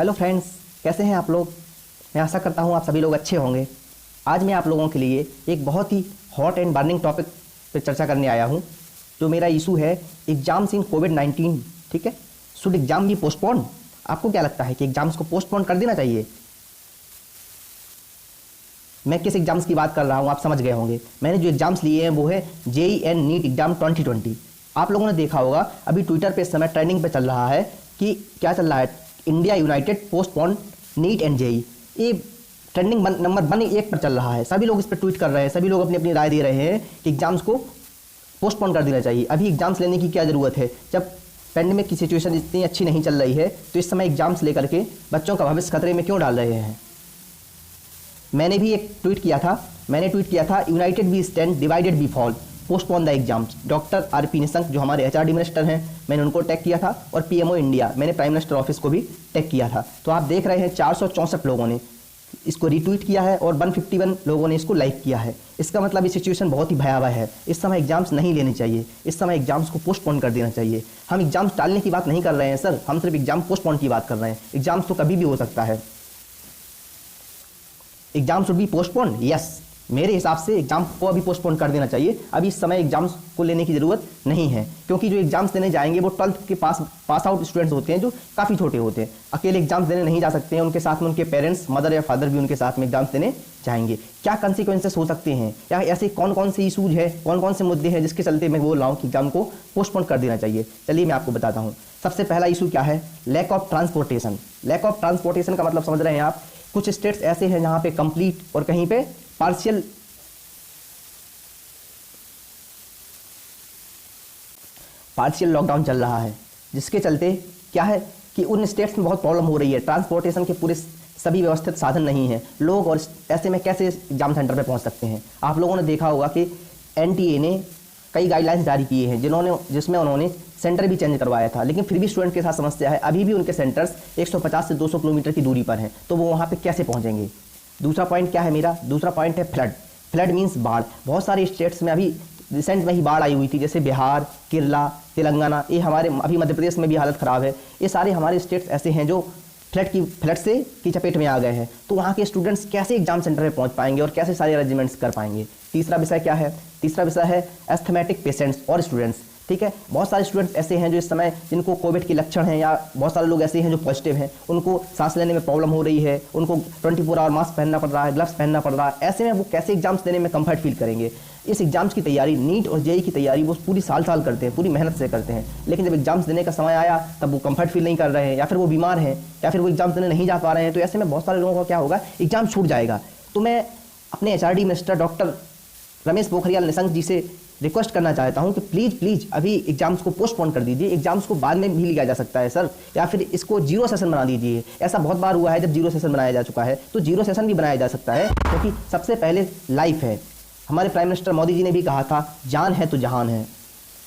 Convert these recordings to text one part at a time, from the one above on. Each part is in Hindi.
हेलो फ्रेंड्स, कैसे हैं आप लोग। मैं आशा करता हूं आप सभी लोग अच्छे होंगे। आज मैं आप लोगों के लिए एक बहुत ही हॉट एंड बर्निंग टॉपिक पर चर्चा करने आया हूं। जो मेरा इशू है एग्जाम्स इन कोविड-19। ठीक है, शुड एग्जाम बी पोस्टपोन। आपको क्या लगता है कि एग्जाम्स को पोस्टपोन कर देना चाहिए? मैं किस एग्जाम्स की बात कर रहा हूं आप समझ गए होंगे। मैंने जो एग्जाम्स लिए हैं वो है जेईई एंड नीट एग्जाम 2020। आप लोगों ने देखा होगा अभी ट्विटर पे इस समय ट्रेंडिंग पे चल रहा है कि क्या चल रहा है, India United postpone neat and JEE. ये ट्रेंडिंग नंबर 1 पर चल रहा है। सभी लोग इस पर ट्वीट कर रहे हैं, सभी लोग अपनी अपनी राय दे रहे हैं कि एग्जाम्स को पोस्टपोन कर देना चाहिए। अभी एग्जाम्स लेने की क्या ज़रूरत है जब पेंडेमिक की सिचुएशन इतनी अच्छी नहीं चल रही है। तो इस समय एग्जाम्स लेकर के बच्चों का भविष्य खतरे में क्यों डाल रहे हैं। मैंने भी एक ट्वीट किया था united we stand divided we fall, postpone the exams. Doctor RP Nishank जो हमारे एचआरडी मिनिस्टर हैं, मैंने उनको टैग किया था और पीएमओ इंडिया मैंने प्राइम मिनिस्टर ऑफिस को भी टैग किया था। तो आप देख रहे हैं 464 लोगों ने इसको रीट्वीट किया है और 151 लोगों ने इसको लाइक किया है। इसका मतलब ये सिचुएशन बहुत ही भयावह है। इस समय एग्जाम्स नहीं लेने चाहिए, इस समय एग्जाम्स को पोस्टपोन कर देना चाहिए। हम एग्जाम्स टालने की बात नहीं कर रहे हैं सर, हम सिर्फ एग्जाम पोस्टपोन की बात कर रहे हैं। एग्जाम्स तो कभी भी हो सकता है। Exam should be postpone, yes. मेरे हिसाब से एग्जाम को अभी पोस्टपोन कर देना चाहिए। अभी इस समय एग्जाम्स को लेने की ज़रूरत नहीं है, क्योंकि जो एग्जाम्स देने जाएंगे वो 12th के पास आउट स्टूडेंट्स होते हैं जो काफ़ी छोटे होते हैं। अकेले एग्जाम्स देने नहीं जा सकते हैं, उनके साथ में उनके पेरेंट्स, मदर या फादर भी उनके साथ में एग्जाम्स देने जाएंगे। क्या कंसिक्वेंसेस हो सकते हैं या ऐसे कौन कौन से इशूज है, कौन कौन से मुद्दे हैं जिसके चलते मैं बोल रहा हूँ कि एग्जाम को पोस्टपोन कर देना चाहिए। चलिए मैं आपको बताता हूँ। सबसे पहला इशू क्या है, lack of transportation. Lack of transportation का मतलब समझ रहे हैं आप। कुछ स्टेट्स ऐसे हैं जहाँ पे कंप्लीट और कहीं पे पार्शियल लॉकडाउन चल रहा है, जिसके चलते क्या है कि उन स्टेट्स में बहुत प्रॉब्लम हो रही है। ट्रांसपोर्टेशन के पूरे सभी व्यवस्थित साधन नहीं है लोग, और ऐसे में कैसे एग्जाम सेंटर पे पहुंच सकते हैं। आप लोगों ने देखा होगा कि एनटीए ने कई गाइडलाइंस जारी किए हैं जिसमें उन्होंने सेंटर भी चेंज करवाया था, लेकिन फिर भी स्टूडेंट के साथ समस्या है। अभी भी उनके सेंटर्स 150 से 200 किलोमीटर की दूरी पर हैं, तो वो वहाँ पे कैसे पहुँचेंगे। दूसरा पॉइंट क्या है मेरा, दूसरा पॉइंट है फ्लड। फ्लड मीन्स बाढ़। बहुत सारे स्टेट्स में अभी रिसेंट में ही बाढ़ आई हुई थी, जैसे बिहार, केरला, तेलंगाना। ये हमारे अभी मध्य प्रदेश में भी हालत ख़राब है। ये सारे हमारे स्टेट्स ऐसे हैं जो फ्लड से की चपेट में आ गए हैं। तो वहाँ के स्टूडेंट्स कैसे एग्जाम सेंटर में पहुँच पाएंगे और कैसे सारे अरेंजमेंट्स कर पाएंगे। तीसरा विषय क्या है, तीसरा विषय है एस्थमेटिक पेशेंट्स और स्टूडेंट्स। ठीक है, बहुत सारे स्टूडेंट्स ऐसे हैं जो इस समय जिनको कोविड के लक्षण हैं, या बहुत सारे लोग ऐसे हैं जो पॉजिटिव हैं, उनको सांस लेने में प्रॉब्लम हो रही है, उनको 24 आवर मास्क पहनना पड़ रहा है, ग्लव्स पहनना पड़ रहा है। ऐसे में वो कैसे एग्जाम्स देने में कंफर्ट फील करेंगे। इस एग्जाम्स की तैयारी, नीट और जेईई की तैयारी वो पूरी साल करते हैं, पूरी मेहनत से करते हैं, लेकिन जब एग्जाम्स देने का समय आया तब वो कंफर्ट फील नहीं कर रहे हैं, या फिर वो बीमार हैं, या फिर वो एग्जाम्स देने नहीं जा पा रहे हैं। तो ऐसे में बहुत सारे लोगों का क्या होगा, एग्जाम छूट जाएगा। तो मैं अपने HRD minister doctor Ramesh Pokhriyal Nishank ji से रिक्वेस्ट करना चाहता हूं कि प्लीज़ अभी एग्जाम्स को पोस्टपोन कर दीजिए। एग्जाम्स को बाद में भी लिया जा सकता है सर, या फिर इसको 0 सेशन बना दीजिए। ऐसा बहुत बार हुआ है जब 0 सेशन बनाया जा चुका है, तो 0 सेशन भी बनाया जा सकता है, क्योंकि सबसे पहले लाइफ है। हमारे प्राइम मिनिस्टर मोदी जी ने भी कहा था जान है तो जहान है।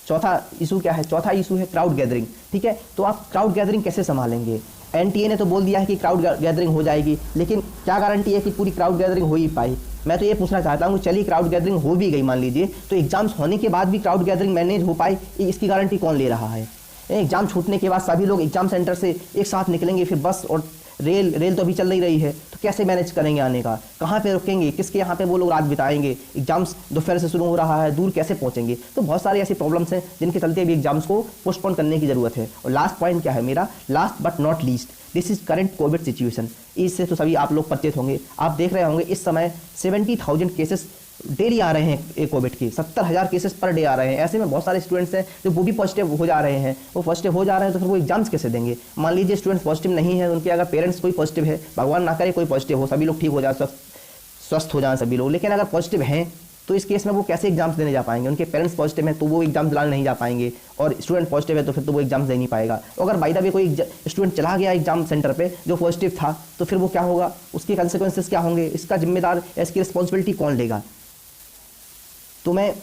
चौथा इशू क्या है, चौथा इशू है क्राउड गैदरिंग। ठीक है, तो आप क्राउड गैदरिंग कैसे संभालेंगे। एनटीए ने तो बोल दिया है कि क्राउड गैदरिंग हो जाएगी, लेकिन क्या गारंटी है कि पूरी क्राउड गैदरिंग हो ही पाई। मैं तो ये पूछना चाहता हूँ, चलिए क्राउड गैदरिंग हो भी गई मान लीजिए, तो एग्जाम्स होने के बाद भी क्राउड गैदरिंग मैनेज हो पाए, इसकी गारंटी कौन ले रहा है। एग्जाम छूटने के बाद सभी लोग एग्जाम सेंटर से एक साथ निकलेंगे, फिर बस और रेल तो अभी चल नहीं रही है, तो कैसे मैनेज करेंगे आने का, कहाँ पे रुकेंगे, किसके यहाँ पे वो लोग रात बिताएंगे। एग्जाम्स दोपहर से शुरू हो रहा है, दूर कैसे पहुँचेंगे। तो बहुत सारी ऐसी प्रॉब्लम्स हैं जिनके चलते अभी एग्जाम्स को पोस्टपोन करने की ज़रूरत है। और लास्ट पॉइंट क्या है मेरा, last but not least, this is current Covid situation. इससे तो सभी आप लोग परिचित होंगे। आप देख रहे होंगे इस समय 70,000 केसेस डेली आ रहे हैं कोविड के, 70,000 केसेस पर डे आ रहे हैं। ऐसे में बहुत सारे स्टूडेंट्स हैं जो वो भी पॉजिटिव हो जा रहे हैं। वो पॉजिटिव हो जा रहे हैं तो फिर वो एग्जाम्स कैसे देंगे। मान लीजिए स्टूडेंट्स पॉजिटिव नहीं है, उनके अगर पेरेंट्स कोई पॉजिटिव है, भगवान ना करे कोई पॉजिटिव हो, सभी लोग ठीक हो जाए, स्वस्थ हो जाए सभी लोग, लेकिन अगर पॉजिटिव हैं तो इस केस में वो कैसे एग्जाम्स देने जा पाएंगे। उनके पेरेंट्स पॉजिटिव हैं तो वो एग्जाम दिलाने नहीं जा पाएंगे, और स्टूडेंट पॉजिटिव है तो फिर तो वो एग्जाम्स दे नहीं पाएगा। अगर बाय द वे कोई स्टूडेंट चला गया एग्जाम सेंटर पे जो पॉजिटिव था, तो फिर वो क्या होगा, उसके कंसिक्वेंसेस क्या होंगे, इसका जिम्मेदार, इसकी रिस्पॉन्सिबिलिटी कौन लेगा। तो मैं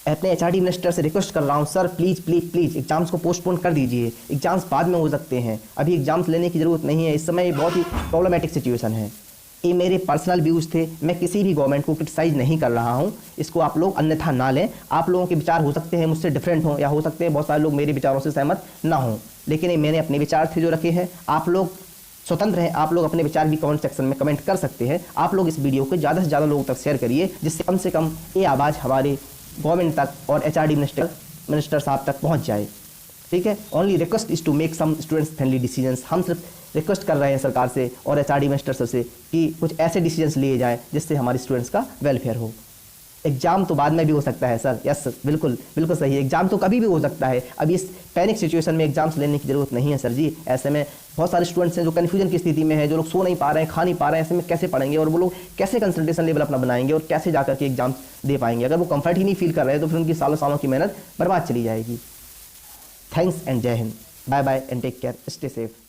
अपने एचआरडी मिनिस्टर से रिक्वेस्ट कर रहा हूँ, सर प्लीज़ एग्जाम्स को पोस्टपोन कर दीजिए। एग्जाम्स बाद में हो सकते हैं, अभी एग्जाम्स लेने की ज़रूरत नहीं है। इस समय ये बहुत ही प्रॉब्लमेटिक सिचुएशन है। ये मेरे पर्सनल व्यूज़ थे, मैं किसी भी गवर्नमेंट को क्रिटिसाइज़ नहीं कर रहा हूँ, इसको आप लोग अन्यथा ना लें। आप लोगों के विचार हो सकते हैं मुझसे डिफरेंट हों, या हो सकते हैं बहुत सारे लोग मेरे विचारों से सहमत ना हों, लेकिन ये मैंने अपने विचार थे जो रखे हैं। आप लोग स्वतंत्र हैं, आप लोग अपने विचार भी कमेंट सेक्शन में कमेंट कर सकते हैं। आप लोग इस वीडियो को ज़्यादा से ज़्यादा लोगों तक शेयर करिए, जिससे कम से कम ये आवाज़ हमारे गवर्नमेंट तक और एचआरडी मिनिस्टर साहब तक पहुंच जाए। ठीक है, only request is to make some students friendly decisions. हम सिर्फ रिक्वेस्ट कर रहे हैं सरकार से और एचआरडी मिनिस्टर से कि कुछ ऐसे डिसीजंस लिए जाएं जिससे हमारे स्टूडेंट्स का वेलफेयर हो। एग्जाम तो बाद में भी हो सकता है सर, यस बिल्कुल बिल्कुल सही है, एग्जाम तो कभी भी हो सकता है। अब इस पैनिक सिचुएशन में एग्जाम्स लेने की जरूरत नहीं है सर जी। ऐसे में बहुत सारे स्टूडेंट्स हैं जो कन्फ्यूजन की स्थिति में है, जो लोग सो नहीं पा रहे हैं, खा नहीं पा रहे हैं, ऐसे में कैसे पढ़ेंगे और वो लोग कैसे कंसंट्रेशन लेवल अपना बनाएंगे और कैसे जाकर के एग्जाम दे पाएंगे। अगर वो कंफर्ट ही नहीं फील कर रहे हैं तो फिर उनकी सालों सालों की मेहनत बर्बाद चली जाएगी। Thanks and Jai Hind, bye bye and take care, stay safe.